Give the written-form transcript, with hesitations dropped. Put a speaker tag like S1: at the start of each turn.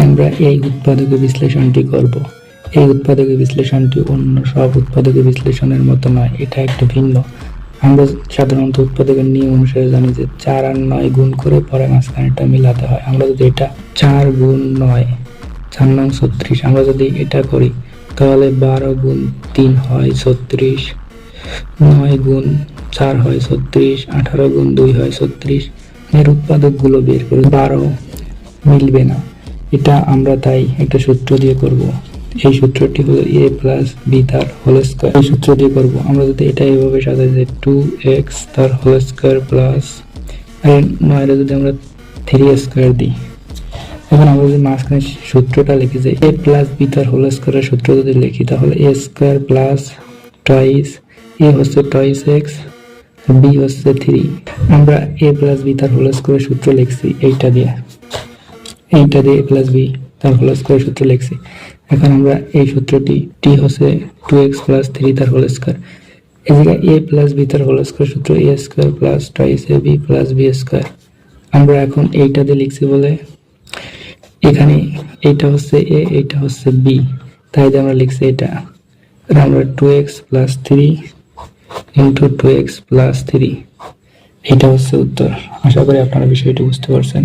S1: আমরা এই উৎপাদকের বিশ্লেষণটি করব। এই উৎপাদকের বিশ্লেষণটি অন্য সব উৎপাদকের বিশ্লেষণের মতো নয়, এটা একটু ভিন্ন। আমরা সাধারণত উৎপাদকের নিয়ম অনুসারে জানি যে 4 আর 9 গুণ করে পরে মাঝখানেরটা মিলাতে হয়। আমরা যদি এটা 4 গুণ 9, 4 নং 36, আমরা যদি এটা করি তাহলে 12 গুণ 3 হয় 36, 9 গুণ 4 হয় 36, 18 গুণ 2 হয় 36। এর উৎপাদকগুলো বের করে 12 মিলবে না, এটা আমরা তাই একটা সূত্র দিয়ে করব। এই সূত্রটি হলো a প্লাস বি তার হোল স্কয়ার। এই সূত্র দিয়ে করব। আমরা যদি এটা এভাবে সাজাই যে 2x তার হোল স্কয়ার প্লাস 9 যদি আমরা 3 স্কয়ার দিই, এখন আমরা যদি মাঝখানে সূত্রটা লিখি যে a প্লাস বি তার হোল স্কয়ারের সূত্র যদি লিখি তাহলে a square plus toys a হচ্ছে টয়েস x, b হচ্ছে 3। আমরা a প্লাস বি তার হোল স্কয়ারের সূত্র লিখছি এইটা দিয়ে a প্লাস বি তার হোল স্কয়ার সূত্র লিখছি। এখন আমরা এই সূত্রটি t হচ্ছে 2x প্লাস 3 তার হোল স্কয়ার, এই জায়গায় a প্লাস বি তার হোল স্কয়ার সূত্র a square plus toys ab plus b square. আমরা এখন এইটা দিয়ে লিখছি বলে এখানে এইটা হচ্ছে a, এইটা হচ্ছে b, তাই আমরা লিখছি এটা। আমরা 2x plus 3 into 2x plus 3, এটা হচ্ছে উত্তর। আশা করি আপনারা বিষয়টি বুঝতে পারছেন।